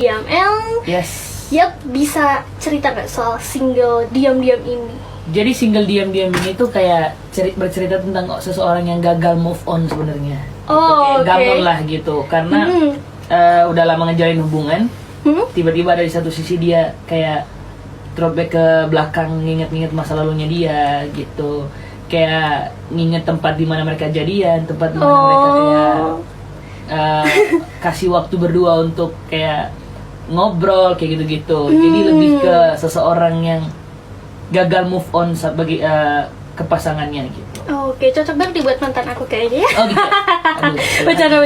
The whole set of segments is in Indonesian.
Diam. Yes. Yap, bisa cerita nggak soal single diam-diam ini? Jadi single diam-diam ini tuh kayak bercerita tentang seseorang yang gagal move on sebenarnya. Oh, kayak oke. gamon lah gitu. Karena udah lama ngejalin hubungan, tiba-tiba dari satu sisi dia kayak throwback ke belakang, nginget-nginget masa lalunya dia gitu. Kayak nginget tempat di mana mereka jadian, tempat di mana mereka kayak kasih waktu berdua untuk kayak ngobrol kayak gitu-gitu. Jadi lebih ke seseorang yang gagal move on bagi ke pasangannya gitu. Oke, cocok banget dibuat mantan aku kayaknya ya. Oh gitu. Aduh, Bercanda.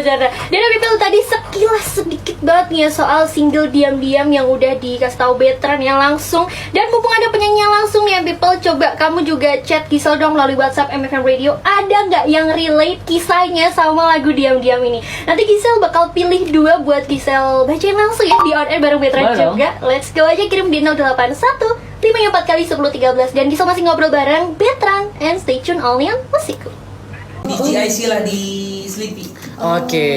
Dan people tadi sekilas sedikit banget nih ya soal single diam-diam yang udah dikasih tahu Betran yang langsung. Dan mumpung ada penyanyi yang langsung nih ya people, coba kamu juga chat Gisel dong melalui WhatsApp MFM Radio. Ada nggak yang relate kisahnya sama lagu diam-diam ini? Nanti Gisel bakal pilih 2 buat Gisel bacain langsung ya di on air bareng Betran juga. Let's go aja, kirim di 081 5 4 kali 10 13. Dan Gisel masih ngobrol bareng Betran. And stay tune only on Musikku. Di GIC lah, di Sleepy. Oke.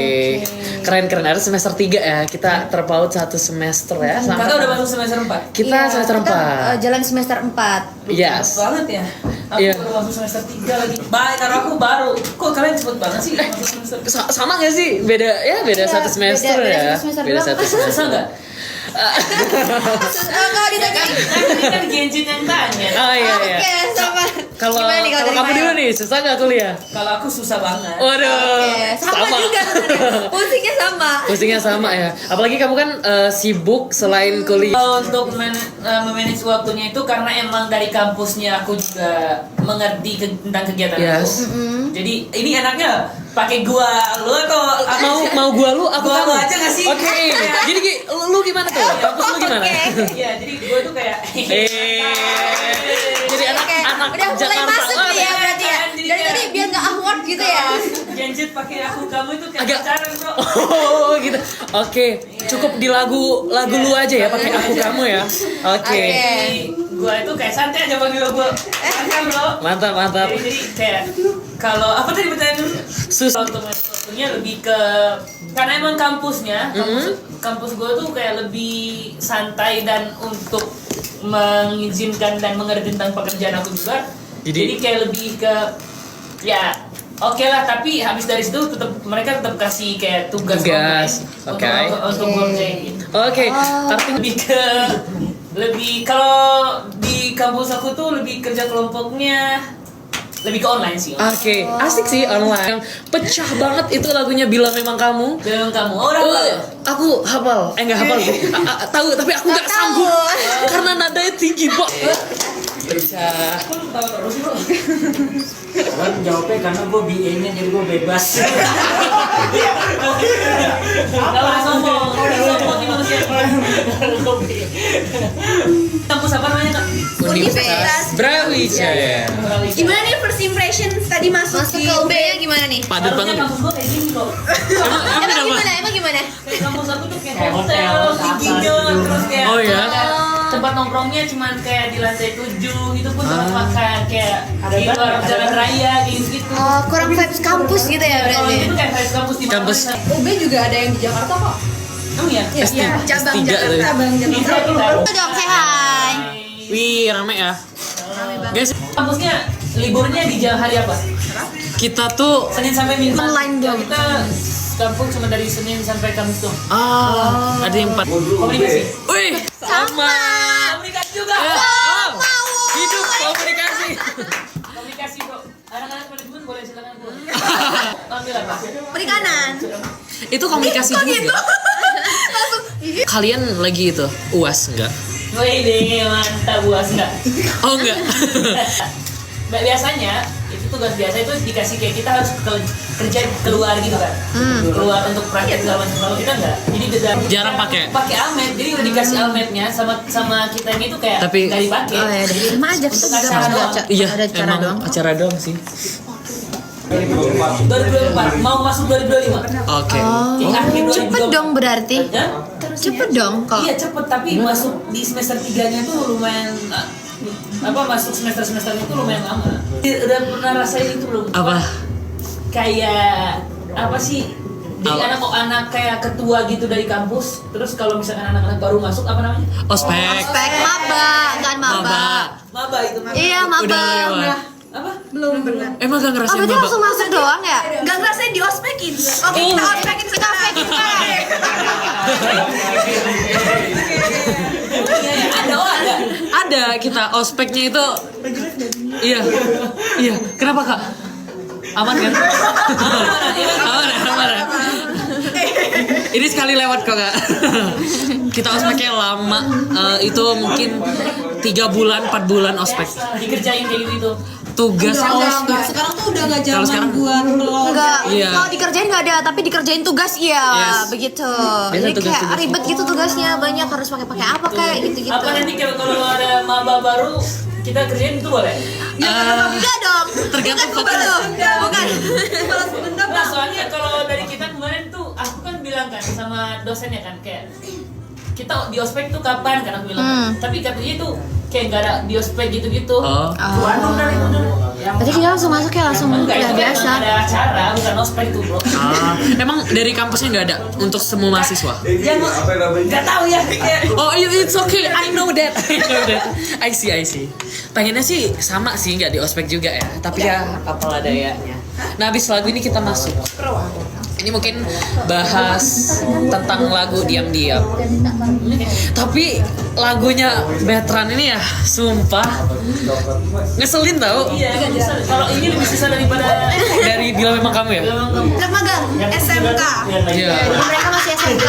Keren. Ada semester 3 ya. Kita terpaut 1 semester ya. Kakak udah masuk semester 4? Kita semester 4. Jalan semester 4. Yes. Banget ya. Aku Iya. baru masuk semester 3 lagi. Baik, karena aku baru. Kok kalian cepet banget sih masuk semester? Sama gak sih? Beda 1 semester beda ya. satu semester Beda doang. 1 semester. Susah nggak? Kalau ditanya Ini kan Genjin yang tanya. Oh iya. oke, sama. Kalau Gimana nih kalau dari kamu Maya? dulu nih, susah gak kuliah? Kalau aku susah banget. Waduh. Oke, sama juga sebenarnya. Pusingnya sama. Pusingnya sama ya. Apalagi kamu kan sibuk selain kuliah. Kalau untuk memanage waktunya itu karena emang dari kampusnya aku juga mengerti tentang kegiatan Yes. aku. Jadi ini enaknya pakai gua lu atau Mau gua lu, aku Gua kamu. lu aja nggak sih? Oke. Jadi lu gimana tuh? Kampus lu gimana? Iya, jadi gua tuh kayak Jadi anak Udah mulai Jakarta. masuk nih ya berarti ya. Dari tadi biar nggak awkward gitu ya. Genjit pakai aku kamu itu kayak Agak- pacaran, bro. Oh gitu. Oke, cukup di lagu lu aja ya pakai aku kamu ya. Oke. Jadi gua itu kayak santai aja panggil gua. Santai, bro. Mantap. Jadi kayak kalau apa tadi pertanyaan dulu? Sus. Kalau untuk waktunya lebih ke karena emang kampusnya, kampus gue tuh kayak lebih santai dan untuk mengizinkan dan mengerti tentang pekerjaan aku juga. Jadi kayak lebih ke ya oke lah, tapi habis dari situ mereka tetap kasih kayak tugas Oke. untuk ngerjain. Oke, tapi Lebih kalau di kampus aku tuh lebih kerja kelompoknya lebih ke online sih. Oke, asik sih online. Pecah banget itu lagunya Bila Memang Kamu. Bilang kamu orang apa ya? Aku hafal, enggak hafal sih. Tahu tapi aku nggak sanggup karena nadanya tinggi banget. Pecah. Kan jawabnya karena gue BA-nya jadi gue bebas. Kalau udah sombong nih manusia. Kampus apa namanya, Kak? Universitas Brawijaya. Gimana nih first impression tadi masuk ke UB-nya gimana nih? Padat Harusnya banget. kampus gua kayak gini kok. Emang gimana? Kayak kampus aku tuh kayak hotel, tingginya, terus kayak Oh, ya? tempat nongkrongnya cuman kayak di lantai 7 itu pun tempat makan kayak di luar jalan raya gitu. Kurang vibes kampus gitu ya Kalau berarti. itu kayak kampus di Kampus. UB juga ada yang di Jakarta kok. Oh iya. S3 Cabang tuh. Cabang Bisa Jakarta. kita. Dong, say hi. Wih, rame ya. Guys, Kampusnya liburnya di hari apa? kita tuh Senin sampai Minggu. Online dong. Kita kampus cuma dari Senin sampai Kamis tuh. ada yang 4. Komunikasi. Wih, sama. Komunikasi juga. Hidup komunikasi. Komunikasi, bro. Anak-anak manajemen boleh silakan, bro. Ambil apa? Perikanan. Itu komunikasi juga. Kalian lagi itu UAS enggak? Wih deh, mantap buas enggak? Oh enggak. Mbak, biasanya itu tugas biasa itu dikasih kayak kita harus kerja keluar gitu kan, keluar untuk praktek segala macam. Kalau kita enggak, jadi beda. Jarang pakai. Pakai almet, jadi udah dikasih almetnya sama kita ini tuh kayak Tapi- nggak dipakai. Oh ya, dari emang aja Untuk juga acara doang. Iya, ada cara emang doang. acara doang sih. 2024 mau masuk 2025. Oke. Di akhir 2024. Cepet dong berarti. Hah? Cepet dong kok. Iya cepet, tapi masuk di semester 3-nya tuh lumayan masuk semester-semesternya tuh lumayan lama. Udah pernah rasain itu belum? Apa? Kayak apa sih Jadi anak-anak kayak ketua gitu dari kampus. Terus kalau misalkan anak-anak baru masuk apa namanya? Ospek. Ospek maba, kan maba. Maba itu maba. Iya, maba. Udah lewat. Apa? Belum benar. Emang gak Oh, ngerasain berarti maba? langsung masuk doang ya? Gak ngerasain diospekin. Oke, kita ospekin sekarang. Ada ada. Ada kita ospeknya itu. Iya. Iya. Kenapa Kak? Aman kan? aman. Ini sekali lewat kok Kak. Kita ospeknya lama. Itu mungkin 3 bulan, 4 bulan ospek. Dikerjain kayak gitu. Tugas ospek. Sekarang tuh udah gak Kalau sekarang buat belum. Enggak, Iya. kalau dikerjain nggak ada, tapi dikerjain tugas iya, Yes. begitu. Biasa Jadi tugas-tugas. kayak ribet gitu tugasnya, banyak harus pakai apa kayak gitu-gitu. Apa nanti kalau ada maba baru kita kerjain itu boleh? Enggak dong. Tergantung bukan fokus. bukan. Nah, soalnya kalau dari kita kemarin tuh aku kan bilang kan sama dosennya kan kayak kita di ospek tuh kapan kan aku bilang. Tapi katanya tuh kayak nggak ada di ospek gitu-gitu. Oh. Waduh, dari itu dulu. Berarti kita langsung masuk ya, langsung Enggak, udah itu kan biasa. ada acara, bukan ospek tuh, Bro. Emang dari kampusnya nggak ada untuk semua mahasiswa? Ya, nggak tahu ya. Kayak Oh, it's okay. I know that. I see. Pengennya sih sama sih, nggak di ospek juga ya. Tapi ya apalah dayanya. Nah, habis lagu ini kita masuk. Ini mungkin bahas tentang lagu Diam-Diam. Tapi lagunya Betran ini ya, sumpah ngeselin tau. iya, kalau ini lebih susah daripada Dari Bila Memang Kamu ya. Udah magang SMK. Iya. Mereka masih SMK.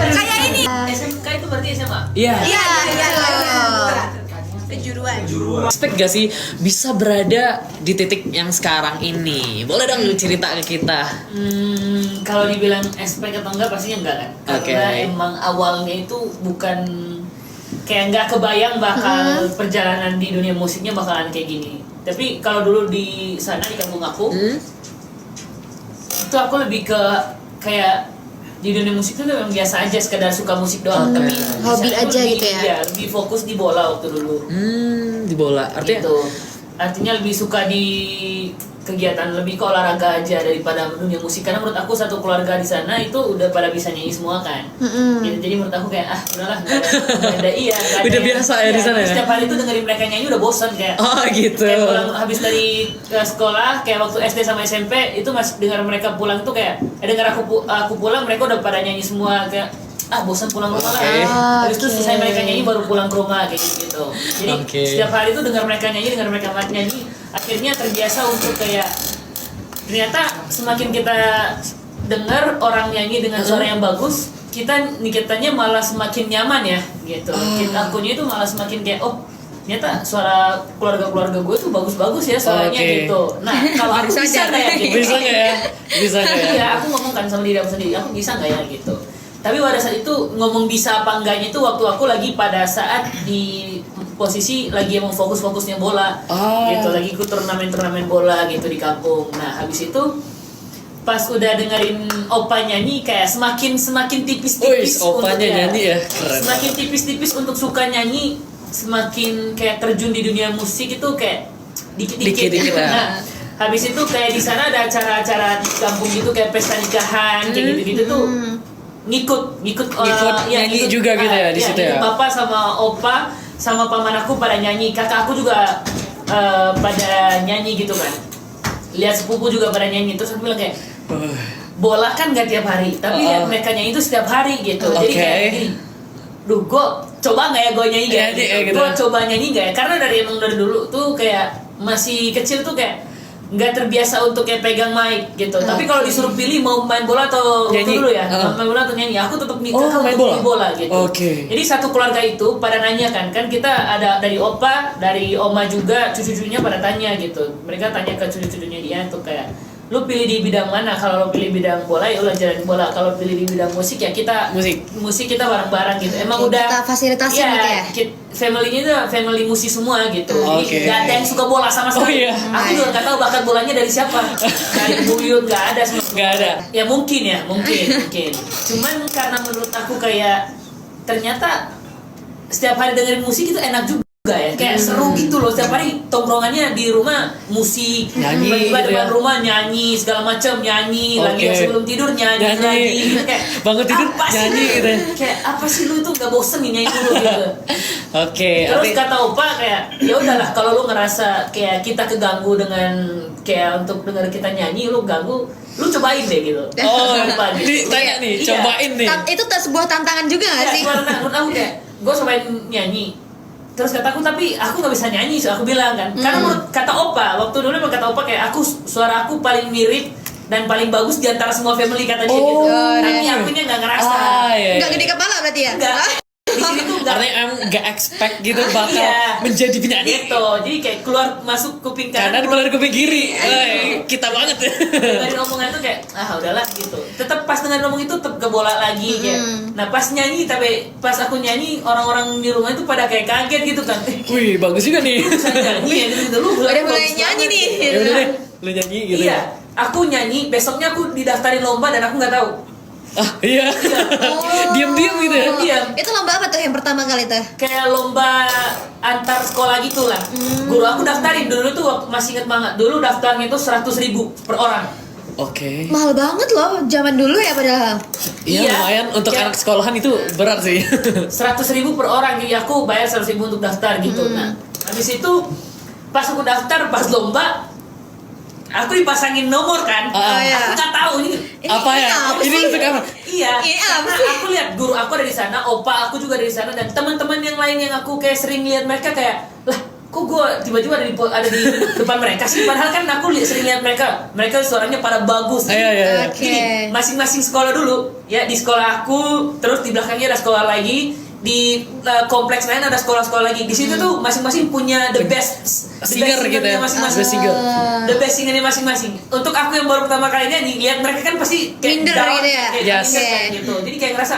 Kayak ini. SMK itu berarti SMA. Iya. Iya. Kejuruan. Expect gak sih bisa berada di titik yang sekarang ini? Boleh dong cerita ke kita. Kalau dibilang aspek atau enggak pastinya enggak kan. Oke. Karena emang awalnya itu bukan kayak nggak kebayang bakal perjalanan di dunia musiknya bakalan kayak gini. Tapi kalau dulu di sana di kampung aku, itu aku lebih ke kayak di dunia musik itu memang biasa aja, sekedar suka musik doang. Tapi Hobi di sana aja lebih- gitu ya? Iya, lebih fokus di bola waktu dulu. Di bola. Artinya Gitu. Artinya lebih suka di kegiatan, lebih ke olahraga aja daripada dunia musik. Karena menurut aku satu keluarga di sana itu udah pada bisa nyanyi semua kan. Gitu. Jadi menurut aku kayak udahlah, nggak ada iya. nggak ada Udah yang- biasa ya di sana ya? Setiap hari itu dengerin mereka nyanyi udah bosan kayak. Oh gitu. Kayak pulang habis dari sekolah, kayak waktu SD sama SMP itu masih dengar mereka pulang tuh kayak dengar aku pulang mereka udah pada nyanyi semua kayak bosan pulang rumah lah. Oke. Habis itu selesai mereka nyanyi baru pulang ke rumah kayak gitu. Jadi Oke. setiap hari itu dengar mereka nyanyi, akhirnya terbiasa untuk kayak ternyata semakin kita dengar orang nyanyi dengan suara yang bagus, kitanya malah semakin nyaman ya gitu. Akunya itu malah semakin kayak ternyata suara keluarga gue tuh bagus-bagus ya suaranya Oke. gitu. Nah, kalau aku bisa nggak ya gitu? Bisa nggak ya? Bisa nggak ya? Iya, aku ngomong kan sama diri aku sendiri, aku bisa nggak ya gitu. Tapi pada saat itu ngomong bisa apa enggaknya itu waktu aku lagi pada saat di posisi lagi emang fokus-fokusnya bola, gitu, lagi ikut turnamen bola gitu di kampung. Nah habis itu pas udah dengerin Opa nyanyi kayak semakin tipis-tipis opanya nyanyi ya, keren. semakin tipis-tipis untuk suka nyanyi, semakin kayak terjun di dunia musik itu kayak dikit-dikit. Dikit-dikit, ya. Nah, habis itu kayak di sana ada acara-acara di kampung gitu kayak pesta nikahan kayak gitu-gitu tuh ngikut nyanyi juga gitu ya di situ ya? ngikut Bapak sama Opa sama paman aku pada nyanyi, kakak aku juga pada nyanyi gitu kan, lihat sepupu juga pada nyanyi, terus aku bilang kayak bola kan gak tiap hari, tapi lihat mereka nyanyi itu setiap hari gitu. Jadi kayak gini, gue coba nggak ya gue nyanyi gak? Gitu. Gue coba nyanyi gak ya? Karena emang dari dulu tuh kayak masih kecil tuh kayak nggak terbiasa untuk kayak pegang mic gitu. Tapi kalau disuruh pilih mau main bola atau Nyanyi. itu dulu ya, main bola atau nyanyi, aku tetap main untuk bola? main bola gitu. Oke. Jadi satu keluarga itu pada nanya kan kita ada dari opa, dari oma juga, cucu-cucunya pada tanya gitu. Mereka tanya ke cucu-cucunya dia untuk kayak, lu pilih di bidang mana? Kalau lu pilih bidang bola ya lu jalanin bola. Kalau pilih di bidang musik ya kita musik kita bareng-bareng gitu. Emang Oke, udah kita fasilitasi gitu ya? Family-nya itu family musik semua gitu. Oke. Jadi gak ada yang suka bola sama sekali. iya. Aku juga gak tahu bakat bolanya dari siapa. Dari buyut gak ada semua. Gak ada. Ya mungkin. Cuman karena menurut aku kayak ternyata setiap hari dengerin musik itu enak juga Enggak ya, kayak seru gitu loh. Setiap hari tongkrongannya di rumah musik, Nyanyi tiba-tiba gitu depan ya. rumah nyanyi segala macam, nyanyi lagi Oke. sebelum tidur nyanyi lagi gitu. Kayak Bangun tidur apa sih nyanyi lu? gitu ya. Kayak apa sih lu itu nggak bosen nih nyanyi dulu gitu. Oke, Terus arti- kata Opa kayak ya udahlah kalau lu ngerasa kayak kita keganggu dengan kayak untuk dengar kita nyanyi lu ganggu, lu cobain deh gitu. Oh, Kata Opa gitu. ditanya nih, Iya. cobain nih. Itu sebuah tantangan juga gak Ya, sih? menurut aku kayak gue cobain nyanyi. Terus kataku tapi aku nggak bisa nyanyi, so aku bilang kan. Karena menurut kata Opa, waktu dulu emang kata Opa kayak suara aku paling mirip dan paling bagus di antara semua family kata dia gitu. Tapi akunya nggak ngerasa. iya. Nggak gede kepala berarti ya? Enggak. Di sini tuh enggak Artinya emang gak expect gitu bakal Iya. menjadi penyanyi. gitu. Jadi kayak keluar masuk kuping Karena kanan. keluar dari kuping kiri. Kita banget ya. Dengerin omongan tuh kayak udahlah gitu. Tetap pas dengan ngomong itu tetap ke bola lagi kayak. Nah pas nyanyi tapi pas aku nyanyi orang-orang di rumah itu pada kayak kaget gitu kan. Wih, bagus juga nih. Bisa nyanyi ya gitu lu. Udah mulai bagus nyanyi banget. nih. Ya udah deh, lu nyanyi gitu. Iya, aku nyanyi, besoknya aku didaftarin lomba dan aku nggak tahu. Iya. Diam-diam gitu ya. Iya, Itu lomba apa tuh yang pertama kali tuh? kayak lomba antar sekolah gitu lah. Guru aku daftarin dulu tuh waktu masih inget banget. Dulu daftarnya itu 100.000 per orang. Oke. Mahal banget loh, zaman dulu ya padahal. Iya, Iya. lumayan untuk Kayak- anak sekolahan itu berat sih. 100.000 per orang, jadi aku bayar 100.000 untuk daftar gitu. Nah, habis itu pas aku daftar pas lomba, aku dipasangin nomor kan. Oh, iya. Aku nggak tahu ini. Apa ya? apa Ini sih? untuk apa? Iya, Ini apa karena aku lihat guru aku ada di sana, opa aku juga ada di sana, dan teman-teman yang lain yang aku kayak sering lihat mereka kayak, lah, kok gue tiba-tiba ada di depan mereka sih? Padahal kan aku sering lihat mereka suaranya pada bagus. Iya, iya, iya. Oke. Jadi masing-masing sekolah dulu, ya di sekolah aku, terus di belakangnya ada sekolah lagi, di kompleks lain ada sekolah-sekolah lagi. Di situ tuh masing-masing punya the best Singer gitu ya. masing-masing. Best singer. The best singernya masing-masing. Untuk aku yang baru pertama kali nyanyi, lihat mereka kan pasti kayak Minder down, gitu ya? kayak Yes. minder kan gitu. Jadi kayak ngerasa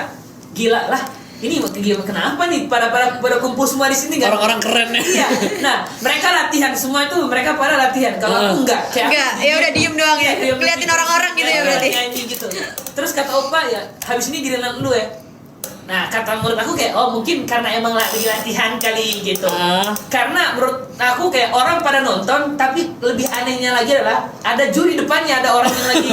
gila lah. Ini gila kenapa nih pada kumpul semua di sini nggak? Orang-orang keren ya. Iya. Nah, mereka latihan semua itu mereka pada latihan. Kalau aku enggak, kayak aku Enggak, ya udah diem doang ya. Iya, Ngeliatin orang-orang gitu ya berarti. nyanyi gitu. Terus kata Opa ya, habis ini giliran lu ya. Nah, kata menurut aku kayak mungkin karena emang lagi latihan kali gitu. Karena menurut aku kayak orang pada nonton, tapi lebih anehnya lagi adalah ada juri depannya, ada orang yang lagi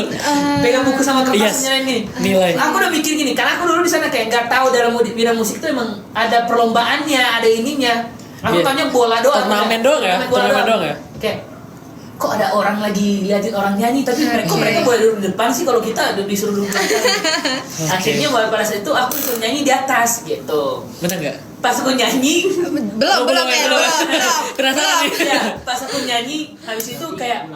pegang buku sama kertasnya Yes. ini. Nilai. Aku udah mikir gini, karena aku dulu di sana kayak nggak tahu dalam bidang musik itu emang ada perlombaannya, ada ininya. Aku Iya. tanya bola doang. Turnamen doang ya? Turnamen bola Turnamen doang ya? Kayak kok ada orang lagi liatin orang nyanyi tapi mereka boleh duduk di depan sih kalau kita disuruh duduk di belakang. Akhirnya pada saat itu aku disuruh nyanyi di atas gitu. Bener nggak? Pas aku nyanyi Belum, belum, ya, belum. belum. Penasaran nih. ya, pas aku nyanyi habis itu kayak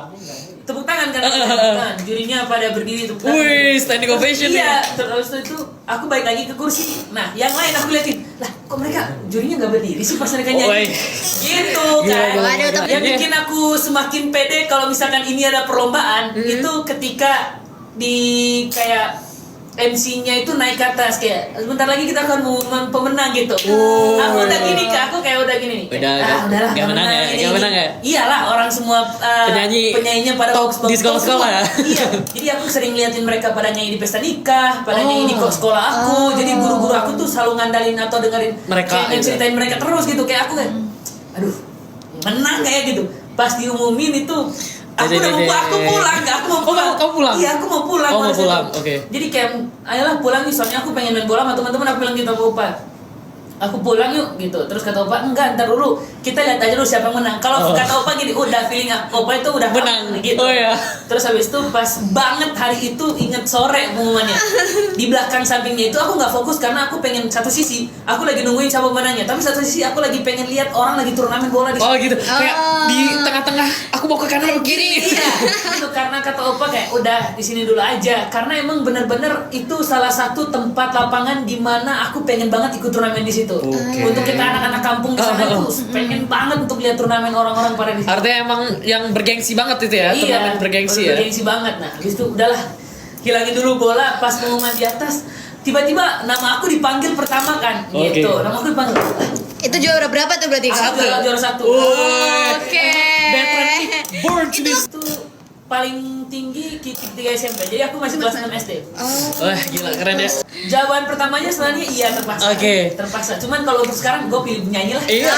tepuk tangan kan, tepuk tangan. Jurinya pada berdiri tepuk tangan. Wih, standing ovation Iya, ya. terus itu aku balik lagi ke kursi. Nah, yang lain aku liatin, lah kok mereka jurinya nggak berdiri sih pas mereka Oh, nyanyi? iya. Gitu Gila, kan. gila, Waduh, tapi- Yang bikin aku semakin pede kalau misalkan ini ada perlombaan, itu ketika di kayak MC-nya itu naik ke atas kayak sebentar lagi kita akan mengumumkan pemenang gitu. Aku udah gini Kak, aku kayak udah gini nih. Kayak, Udah, udahlah, nggak menang ya, ini, nggak ini. menang ya? Iyalah, orang semua penyanyinya pada top bagus-bagus di sekolah-sekolah ya? Iya. Jadi aku sering liatin mereka pada nyanyi di pesta nikah, pada nyanyi di sekolah aku. Jadi guru-guru aku tuh selalu ngandalin atau dengerin Mereka kayak gitu. ceritain mereka terus gitu. Kayak aku kayak aduh, menang kayak gitu. Pas diumumin itu aku udah mau aku pulang, aku mau pulang. kamu pulang? Iya, aku mau pulang. Oh, mau pada saat pulang, itu. oke. Jadi kayak ayolah pulang nih, soalnya aku pengen main bola sama teman-teman. Aku bilang gitu ke Opa, aku pulang yuk gitu. Terus kata Opa, enggak, ntar dulu kita lihat aja dulu siapa yang menang. Kalau kata Opa gini, udah feeling Opa itu udah Menang. gitu. Oh, iya. Terus habis itu pas banget hari itu inget sore pengumumannya. Di belakang sampingnya itu aku nggak fokus karena aku pengen satu sisi aku lagi nungguin siapa pemenangnya, tapi satu sisi aku lagi pengen lihat orang lagi turnamen bola di Oh gitu. Kayak di tengah-tengah aku mau ke kanan atau kiri. Iya, itu karena kata Opa kayak udah di sini dulu aja, karena emang bener-bener itu salah satu tempat lapangan di mana aku pengen banget ikut turnamen di situ. Untuk kita anak-anak kampung di sana itu pengen banget untuk lihat turnamen orang-orang pada di situ. Artinya emang yang bergengsi banget itu ya, Iya, turnamen bergengsi ya. bergengsi banget. Nah, habis itu udahlah, hilangin dulu bola. Pas pengumuman di atas, tiba-tiba nama aku dipanggil pertama kan, Oke. gitu. Nama aku dipanggil. Itu juara berapa tuh berarti? Juara satu. Oke. Veteran born to this. Itu paling tinggi titik 3 SMP. Jadi aku masih kelas 6 SD. Wah, gila keren ya. Jawaban pertamanya sebenarnya iya terpaksa. Oke. Terpaksa. Cuman kalau untuk sekarang gue pilih penyanyi lah. Iya,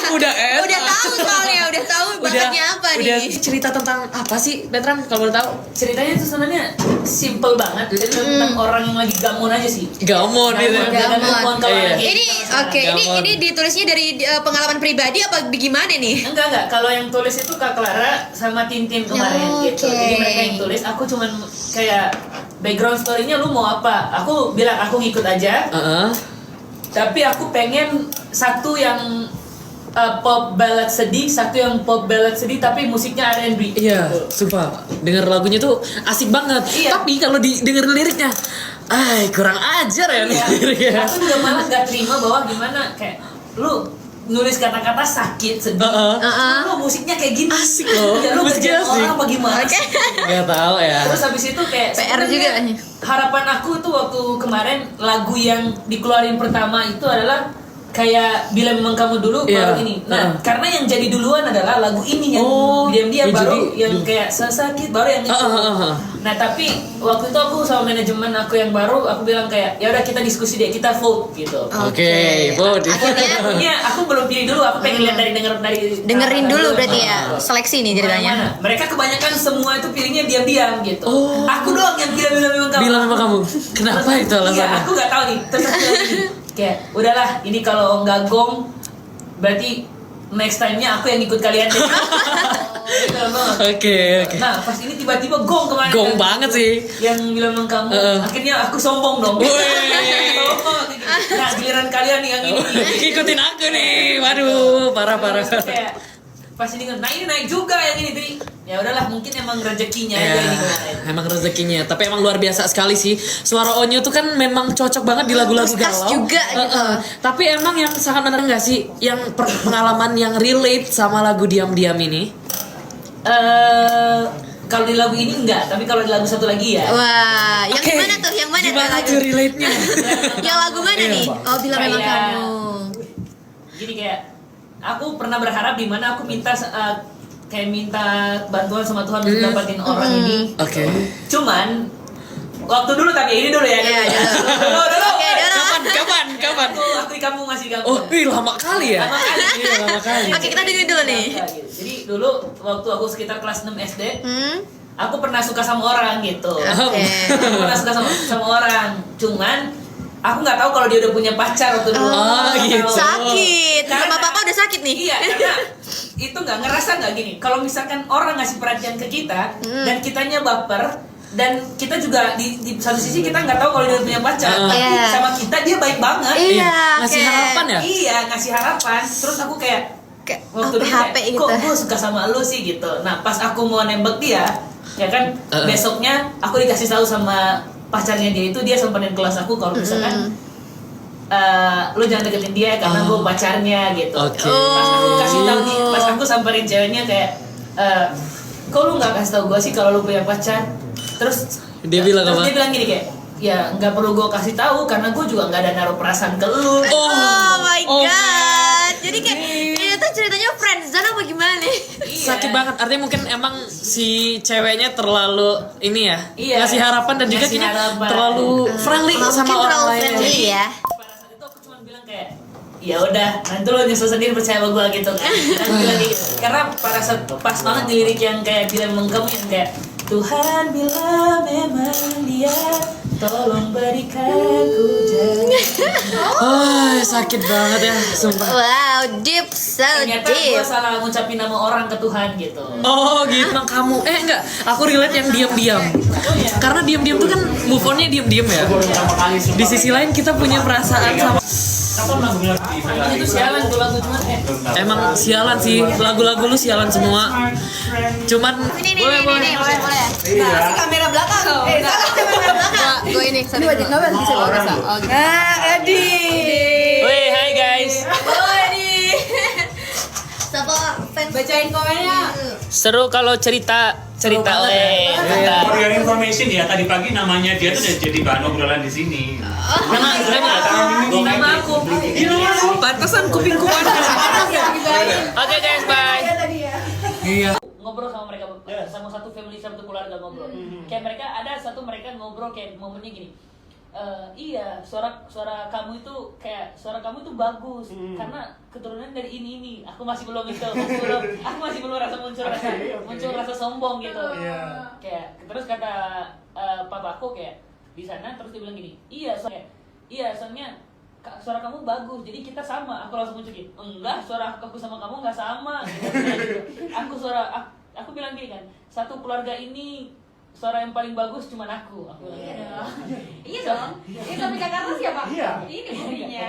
udah Udah tahu soalnya, udah tahu bakatnya apa udah nih. cerita tentang apa sih, Betram kalau boleh tahu? Ceritanya itu sebenarnya simple banget. Itu tentang orang yang lagi gamon aja sih. Gamon gitu. Gamon. Kalau Iya. lagi- Ini oke, Gamon. ini ditulisnya dari pengalaman pribadi apa gimana nih? Enggak. Kalau yang tulis itu Kak Clara sama Tintin kemarin Oh, gitu. oke. Jadi mereka yang tulis, aku cuman kayak background story-nya lu mau apa? Aku bilang aku ngikut aja. Heeh. Tapi aku pengen satu yang pop ballad sedih, satu yang pop ballad sedih tapi musiknya R&B. Iya, Gitu. sumpah. Dengar lagunya tuh asik banget. Iya. Tapi kalau denger liriknya, kurang ajar ya Iya. liriknya. Aku juga malah gak terima bahwa gimana kayak lu nulis kata-kata sakit sedih. Lu musiknya kayak gini. Asik loh, Ya, lu musiknya kerjaan asik. orang apa gimana? sih? Gak tahu ya. Terus habis itu kayak PR sebenarnya juga. harapan aku tuh waktu kemarin lagu yang dikeluarin pertama itu adalah kayak Bila Memang Kamu Dulu Iya. baru ini. Nah, karena yang jadi duluan adalah lagu ini yang Oh, diam-diam ya baru jadi- yang kayak sesakit baru yang itu. Nah, tapi waktu itu aku sama manajemen aku yang baru aku bilang kayak ya udah kita diskusi deh, kita vote gitu. Oke, vote. Akhirnya aku belum pilih dulu, aku pengen lihat dari Dengerin dulu berarti ya. Seleksi nih ceritanya. Mana? Mereka kebanyakan semua itu pilihnya diam-diam gitu. Aku doang yang Bila Memang Kamu. Bilang sama kamu, kenapa itu Iya, alasannya? aku nggak tahu nih. Terus aku bilang gini, kayak udahlah, ini kalau nggak gong, berarti next time-nya aku yang ikut kalian deh. Gitu loh. Oke. Nah, pas ini tiba-tiba gong kemarin. Gong kan. banget sih. Yang Bila Memang Kamu. Akhirnya aku sombong dong. Woi. Sombong. Nah, giliran kalian nih yang ini. Ikutin aku nih. Waduh, parah. Terus kayak pas ini nah ini naik juga yang ini, jadi ya udahlah mungkin emang rezekinya aja Ya, ini kemarin. emang rezekinya. Tapi emang luar biasa sekali sih. Suara Onyo tuh kan memang cocok banget di lagu-lagu Terus khas galau. juga gitu. Tapi emang yang sangat menarik nggak sih, yang pengalaman yang relate sama lagu Diam-Diam ini? Kalau di lagu ini enggak, tapi kalau di lagu satu lagi ya. Wah, yang Oke. gimana tuh? Yang mana tuh Gimana lagu? tuh relate-nya? Yang lagu mana Iya. nih? Oh, Bila Memang Kayak- Kamu. Jadi kayak aku pernah berharap di mana aku minta kayak minta bantuan sama Tuhan untuk dapatin orang ini. Oke. Cuman waktu dulu tapi ini dulu ya. Iya, Dulu. Oke, dulu. Kapan? Aku di kampung masih kampung. Oh, lama kali ya? Lama kali. Iya, lama kali. Oke, kita dengerin dulu nih. Jadi dulu waktu aku sekitar kelas 6 SD, Hmm? aku pernah suka sama orang gitu. Oke. Aku pernah suka sama orang. Cuman aku nggak tahu kalau dia udah punya pacar waktu dulu. Oh, gitu. Sakit. Karena- Sama papa udah sakit nih. Iya, karena itu nggak ngerasa nggak gini. Kalau misalkan orang ngasih perhatian ke kita dan kitanya baper dan kita juga di satu sisi kita nggak tahu kalau dia punya pacar, tapi Iya. sama kita dia baik banget. Iya, Ngasih oke. harapan ya? Iya, ngasih harapan. Terus aku kayak Kayak waktu dulu HP kayak, gitu. kok gue suka sama lu sih gitu. Nah, pas aku mau nembak dia, ya kan besoknya aku dikasih tahu sama pacarnya dia itu, dia sempetin kelas aku kalau misalkan lu jangan deketin dia karena gue pacarnya gitu. Oke. Pas aku kasih tahu nih, pas aku samperin ceweknya kayak kok lu nggak kasih tahu gue sih kalau lu punya pacar? Terus Dia bilang terus apa? dia bilang gini kayak, ya nggak perlu gue kasih tahu karena gue juga nggak ada naruh perasaan ke lu. Oh my god. Jadi kayak ini tuh ceritanya friendzone apa gimana nih? Iya. Sakit banget. Artinya mungkin emang si ceweknya terlalu ini ya, Iya. ngasih harapan dan juga Ngasih kayaknya harapan. terlalu friendly Mungkin sama orang terlalu lain. friendly ya. Pada saat itu aku cuma bilang kayak ya udah nanti lo nyesel sendiri percaya sama gue gitu kan. Aku bilang gitu. Karena pada saat pas banget di lirik yang kayak Bila Memang Kamu yang kayak Tuhan bila memang dia tolong berikan hujan. Oh, sakit banget ya, sumpah. Wow, deep, so Ternyata gue deep. salah ngucapin nama orang ke Tuhan gitu. Oh gitu. Emang kamu, enggak, aku relate yang diam-diam. Karena diam-diam tuh kan move on-nya diam-diam ya. Di sisi lain kita punya perasaan sama. Itu sialan tuh lagu cuman Emang sialan sih, lagu-lagu lu sialan semua. Cuman Ini, boleh. Kasih kamera belakang. Kamera belakang. Gue ini satu. Nah, Edi. Woi, hai guys. Oh, Edi. Siapa fans? Bacain komennya. Seru kalau cerita weh. For your information ya, tadi pagi namanya dia tuh udah jadi bahan obrolan di sini. Nama aku. Pantesan kupingku panas. Oke guys, bye. iya. Ngobrol sama mereka, sama satu family, satu keluarga ngobrol. Kayak mereka ngobrol kayak momennya gini. Iya, suara kamu itu bagus karena keturunan dari ini. Aku masih belum rasa muncul rasa sombong gitu. Kayak terus kata papa aku kayak di sana, terus dia bilang gini, soalnya suara kamu bagus, jadi kita sama. Aku langsung muncul gitu, enggak, suara aku sama kamu nggak sama. Gitu. Aku bilang gini kan, satu keluarga ini suara yang paling bagus cuma aku. Iya dong. Itu sampai Jakarta siapa? Iya. Ini buktinya.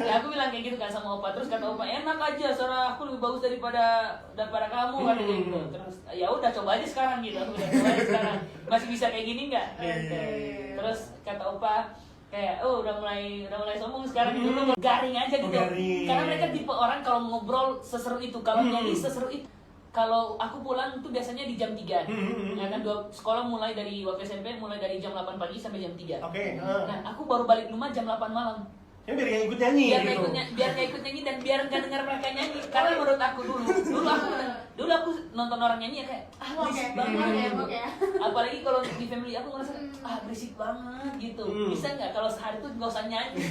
Ya, aku bilang kayak gitu kan sama opa. Terus kata opa, enak aja, suara aku lebih bagus daripada kamu kan gitu. Terus ya udah coba aja sekarang gitu. Aku bilang coba aja sekarang. Masih bisa kayak gini nggak? Terus kata opa, kayak udah mulai sombong sekarang. Dulu garing aja gitu. Karena mereka tipe orang kalau ngobrol seseru itu, kalau nyanyi seseru itu. Kalau aku pulang tuh biasanya di jam 3. Ya kan, sekolah mulai dari waktu SMP mulai dari jam 8 pagi sampai jam 3. Nah, aku baru balik rumah jam 8 malam. Ya biar gak ikut nyanyi gitu. Biar gak ikut nyanyi dan biar gak dengar mereka nyanyi. Karena menurut aku dulu aku nonton orang nyanyi ya kayak berisik banget. Apalagi kalau di family aku ngerasa berisik banget gitu. Bisa nggak kalau sehari tuh nggak usah nyanyi?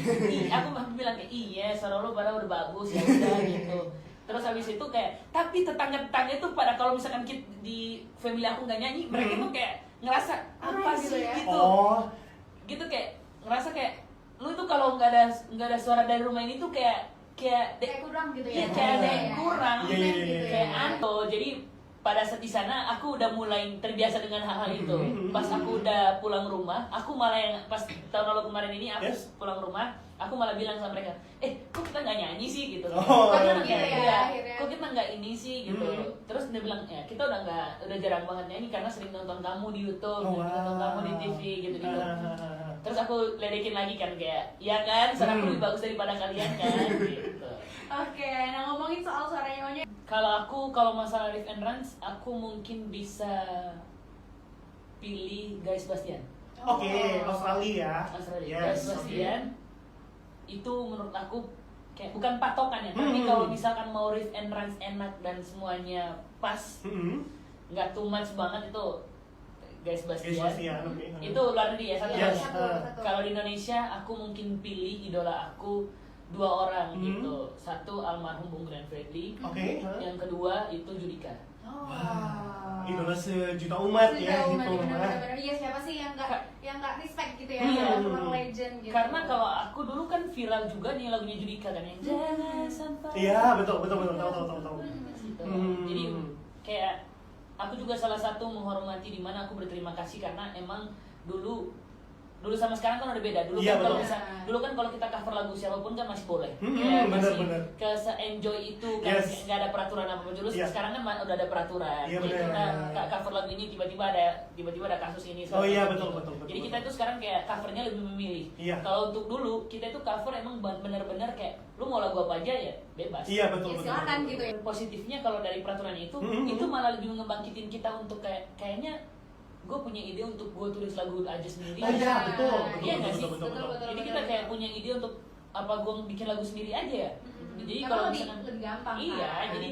Aku bilang kayak iya, suara lo pada udah bagus ya udah gitu. Terus habis itu kayak, tapi tetangga-tetangga itu pada kalau misalkan di family aku nggak nyanyi, mereka tuh kayak ngerasa apa sih gitu. Gitu kayak ngerasa kayak lu tuh kalau nggak ada suara dari rumah ini tuh kayak kurang gitu Iya, ya. kayak ada yang kurang. Iya. Kayak aneh. Jadi pada saat di sana aku udah mulai terbiasa dengan hal-hal itu. Pas aku udah pulang rumah, aku malah yang pas tahun lalu kemarin ini aku pulang rumah, aku malah bilang sama mereka, kok kita nggak nyanyi sih gitu. Kok kita nggak ini sih gitu. Terus dia bilang ya kita udah jarang banget nyanyi karena sering nonton kamu di YouTube, nonton kamu di TV gitu. Terus aku ledekin lagi kan kayak, ya kan, suara aku lebih bagus daripada kalian kan gitu. Oke, nah ngomongin soal suara nyonya. Kalau masalah riff and runs, aku mungkin bisa pilih Guy Sebastian. Australia. Guy Sebastian itu menurut aku kayak bukan patokan ya, tapi kalau misalkan mau riff and runs enak dan semuanya pas, nggak too much banget itu Guy Sebastian. Itu luar negeri ya, satu. Kalau di Indonesia aku mungkin pilih idola aku 2 orang gitu. Satu almarhum Bung Glenn Fredly. Yang kedua itu Judika. Idola sejuta umat ya gitu. Iya, siapa sih yang nggak respect gitu ya? Iya. Orang legend gitu. Karena kalau aku dulu kan viral juga nih lagunya Judika kan yang jangan sampai. Iya, betul tahu. Gitu. Jadi kayak aku juga salah satu menghormati di mana aku berterima kasih karena emang dulu sama sekarang kan udah beda. Dulu kan kalau kita cover lagu siapapun kan masih boleh. Masih se-enjoy itu kan nggak ada peraturan apa-apa. Dulu sekarang kan udah ada peraturan. Kita cover lagu ini tiba-tiba ada kasus ini. Betul. Jadi kita itu sekarang kayak covernya lebih memilih. Kalau untuk dulu kita itu cover emang benar-benar kayak lu mau lagu apa aja ya bebas. Iya betul. Silakan gitu ya. Positifnya kalau dari peraturan itu malah lebih ngebangkitin kita untuk kayaknya gue punya ide untuk gue tulis lagu aja sendiri. Iya betul. Iya nggak sih? Betul. Jadi kita kayak punya ide untuk apa gue bikin lagu sendiri aja ya. Jadi Karena kalau lebih misalkan gampang. iya, kan? jadi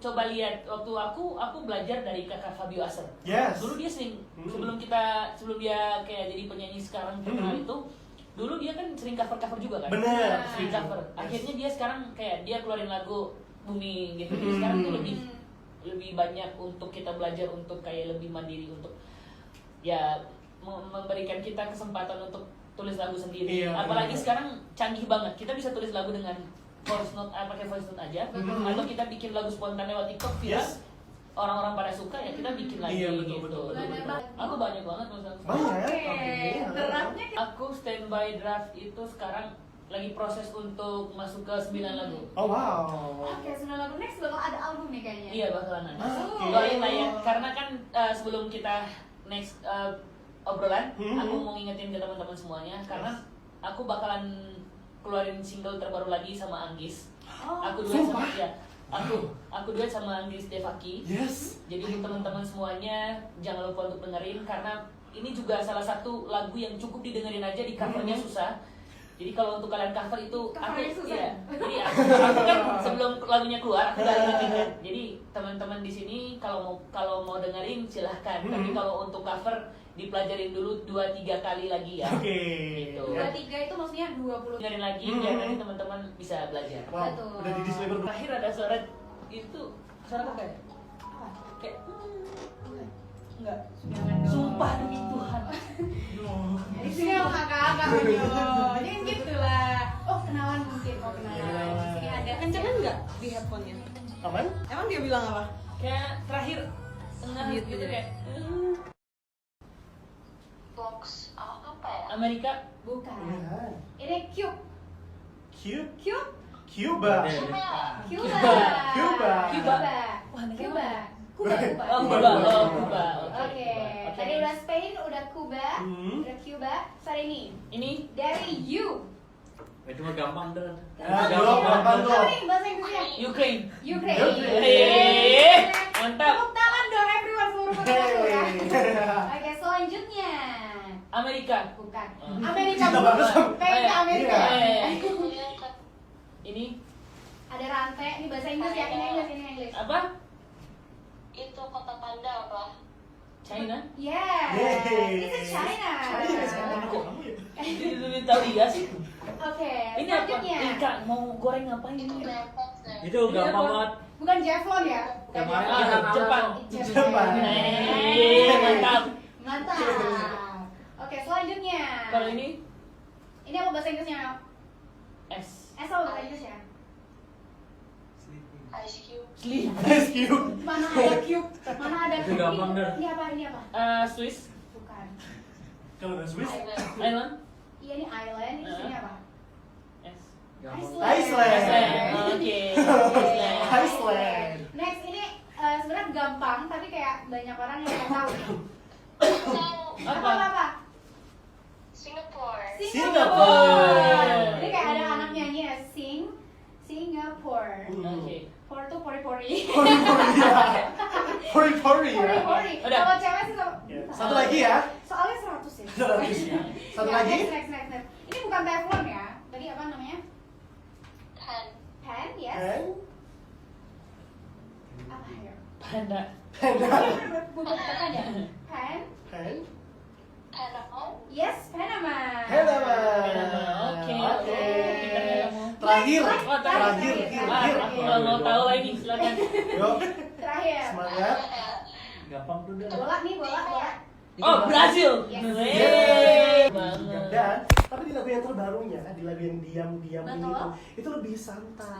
coba lihat waktu aku belajar dari kakak Fabio Aser. Dulu dia sering sebelum dia kayak jadi penyanyi sekarang terkenal itu, dulu dia kan sering cover juga kan. Bener. Sering cover. Akhirnya dia sekarang kayak dia keluarin lagu booming gitu. Jadi sekarang tuh lebih banyak untuk kita belajar untuk kayak lebih mandiri untuk ya memberikan kita kesempatan untuk tulis lagu sendiri. Apalagi sekarang canggih banget, kita bisa tulis lagu dengan voice note, pakai voice note aja, atau kita bikin lagu spontan lewat TikTok viral. Orang-orang pada suka ya kita bikin lagi gitu. Aku banyak banget tulis lagu. Draftnya Aku standby draft itu sekarang lagi proses untuk masuk ke 9 lagu. Oke, 9 lagu next bakal ada album nih kayaknya. Iya bakalan ada. Doain lah ya, karena kan sebelum kita next obrolan, aku mau ngingetin ke teman-teman semuanya karena aku bakalan keluarin single terbaru lagi sama Anggis. Aku duet sama Anggis Devaki. Jadi untuk teman-teman semuanya jangan lupa untuk dengerin karena ini juga salah satu lagu yang cukup didengerin aja, di covernya susah. Jadi kalau untuk kalian cover itu Covernya aku susah. ya. Jadi aku kan sebelum lagunya keluar aku udah dengerin. Jadi teman-teman di sini kalau mau dengerin silahkan. Tapi kalau untuk cover dipelajarin dulu 2-3 kali lagi ya. Oke. Gitu. 23 itu maksudnya 20. Dengerin lagi biar nanti teman-teman bisa belajar. Wow, Betul. udah di display berdua. Terakhir ada suara itu suara apa ya? Kayak enggak. Sumpah demi Tuhan. Di sini sama kakak-kakak ayo. Jangan gitu lah. Oh, kenalan mungkin mau kenalan. Di sini ada. Kencengan nggak di headphone-nya? Aman? Emang dia bilang apa? Kayak terakhir tengah Gitu gitu ya. kayak Box apa ya? Amerika. Bukan. Bukan. Ini Cube. Cube. Cube. Cuba. Cuba. Cuba. Cuba. Cuba. Kuba. Oh, Kuba. Oh, Kuba. Oke. Tadi udah Spain, udah Kuba, udah Cuba. Sekarang ini Ini dari U. Itu mah gampang deh. Gampang dong. Apa nih bahasa Inggrisnya? Ukraine. Ukraine. Yeay. Mantap. Tepuk tangan dong everyone seluruh penonton ya. Oke, selanjutnya. Amerika. Bukan. Oh. Amerika Cinta bukan. banget sama- Pengen ke Amerika. Iya. Ini Ada rantai, ini bahasa Inggris ya, ini Inggris. apa? Itu kota panda apa? China. Yes, Yeay. itu China. China sama anak kamu ya. Ini lebih tahu dia sih. Oke, Ini apa? selanjutnya. Ika mau goreng ngapain ini? Itu gampang banget. Bukan Jefflon ya? Bukan Kemarin Jefflon. Ah, Jepang. Jepang. Yeay, mantap. Mantap. Oke, selanjutnya. Kalau ini Ini apa bahasa Inggrisnya? S. apa bahasa Inggrisnya? Ice Cube. Sleep. Ice Cube. Mana ada cube? Mana ada Itu gampang, Ini- Dar. Ini apa? Ini apa? Swiss. Bukan. Kalau nggak Swiss, Island. Iya, ini island. Ini sini apa? S. Iceland. Oke. Iceland. Next, ini sebenarnya gampang, tapi kayak banyak orang yang nggak tahu. Apa? Singapore. Singapore. Ini kayak ada anak nyanyi ya, Singapore. Oke. Por tuh pori-pori. Pori-pori ya. Pori-pori. Udah. Kalau cewek sih sama. Ya, satu lagi ya. Soalnya 100 ya. Satu Ya, lagi. next. Ini bukan teflon ya. Tadi apa namanya? Pan. Pen, yes. And Apa ya? Panda. Bukan ya? Pen. and Panama. Yes, Panama. Panama. Oke. Oke. Pintar ya kamu. Terakhir. Oh, Terakhir. Ah, aku nggak mau tahu lagi. Silakan. Yuk, Terakhir. semangat. Gampang tuh dah. Bola nih, bola. Oh, Brazil. Yes. Yeay. Banget. Dan tapi di lagu yang terbarunya, di lagu yang diam-diam ini Betul. itu lebih santai.